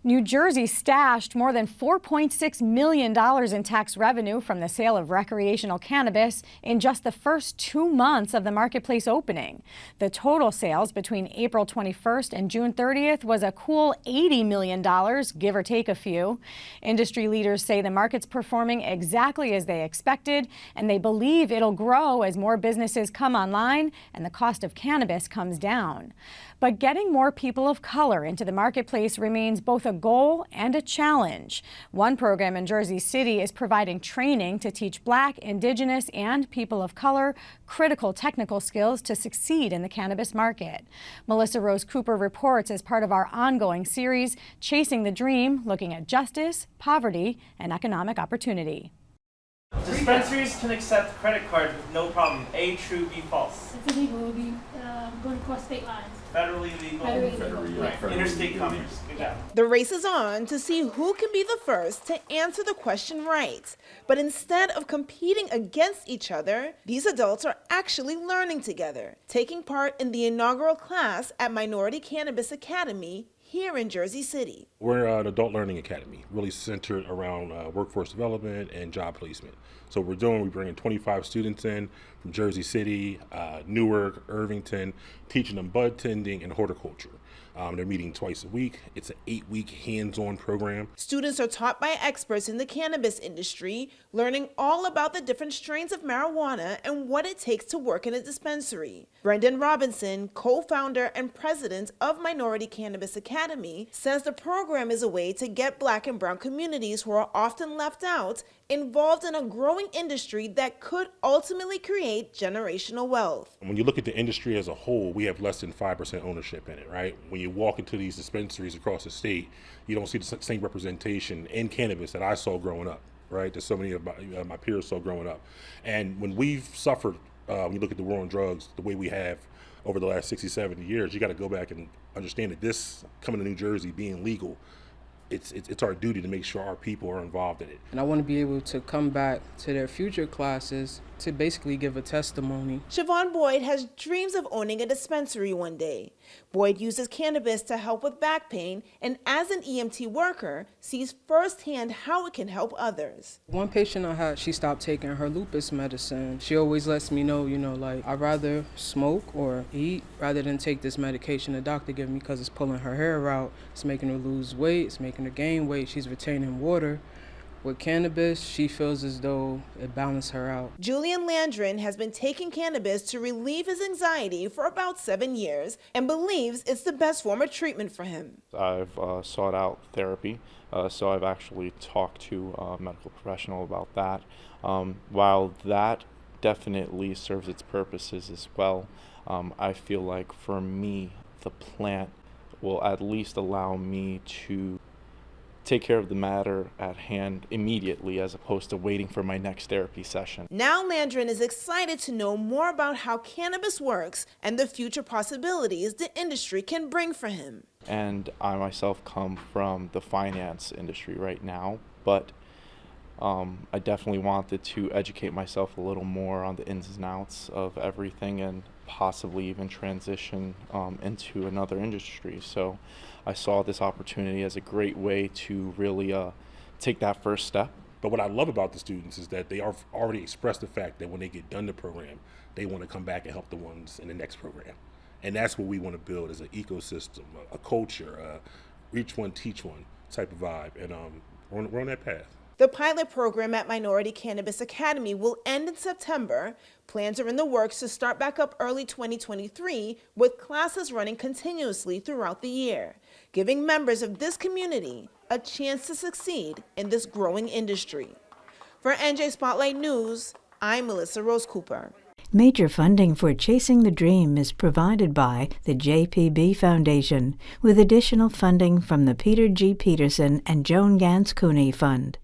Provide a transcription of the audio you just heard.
New Jersey stashed more than $4.6 million in tax revenue from the sale of recreational cannabis in just the first 2 months of the marketplace opening. The total sales between April 21st and June 30th was a cool $80 million, give or take a few. Industry leaders say the market's performing exactly as they expected, and they believe it'll grow as more businesses come online and the cost of cannabis comes down. But getting more people of color into the marketplace remains both a goal and a challenge. One program in Jersey City is providing training to teach Black, Indigenous, and people of color critical technical skills to succeed in the cannabis market. Melissa Rose Cooper reports as part of our ongoing series, Chasing the Dream, looking at justice, poverty, and economic opportunity. Dispensaries can accept credit cards with no problem. A, true, B, false. It's illegal. We'll be going across state lines. Federally legal. Right. Interstate commerce. Good job. The race is on to see who can be the first to answer the question right. But instead of competing against each other, these adults are actually learning together, taking part in the inaugural class at Minority Cannabis Academy here in Jersey City. We're an adult learning academy, really centered around workforce development and job placement. So we're bringing 25 students in from Jersey City, Newark, Irvington, teaching them bud tending and horticulture. They're meeting twice a week. It's an 8-week hands-on program. Students are taught by experts in the cannabis industry, learning all about the different strains of marijuana and what it takes to work in a dispensary. Brendan Robinson, co-founder and president of Minority Cannabis Academy, says the program is a way to get Black and brown communities who are often left out involved in a growing industry that could ultimately create generational wealth. When you look at the industry as a whole, we have less than 5% ownership in it, right? When you walk into these dispensaries across the state, you don't see the same representation in cannabis that I saw growing up, right? That so many of my peers saw growing up. And when we've suffered, when you look at the war on drugs, the way we have over the last 60, 70 years, you got to go back and understand that this, coming to New Jersey, being legal, it's our duty to make sure our people are involved in it. And I want to be able to come back to their future classes to basically give a testimony. Siobhan Boyd has dreams of owning a dispensary one day. Boyd uses cannabis to help with back pain, and as an EMT worker, sees firsthand how it can help others. One patient I had, she stopped taking her lupus medicine. She always lets me know, like, I'd rather smoke or eat rather than take this medication the doctor gave me because it's pulling her hair out. It's making her lose weight. It's making her gain weight. She's retaining water. With cannabis, she feels as though it balanced her out. Julian Landrin has been taking cannabis to relieve his anxiety for about 7 years and believes it's the best form of treatment for him. I've sought out therapy, so I've actually talked to a medical professional about that. While that definitely serves its purposes as well, I feel like for me, the plant will at least allow me to take care of the matter at hand immediately as opposed to waiting for my next therapy session. Now Landrin is excited to know more about how cannabis works and the future possibilities the industry can bring for him. And I myself come from the finance industry right now, but I definitely wanted to educate myself a little more on the ins and outs of everything and possibly even transition into another industry. So I saw this opportunity as a great way to really take that first step. But what I love about the students is that they are already expressed the fact that when they get done the program, they want to come back and help the ones in the next program. And that's what we want to build, as an ecosystem, a culture, reach one, teach one type of vibe. And we're on that path. The pilot program at Minority Cannabis Academy will end in September. Plans are in the works to start back up early 2023, with classes running continuously throughout the year, giving members of this community a chance to succeed in this growing industry. For NJ Spotlight News, I'm Melissa Rose Cooper. Major funding for Chasing the Dream is provided by the JPB Foundation, with additional funding from the Peter G. Peterson and Joan Gans Cooney Fund.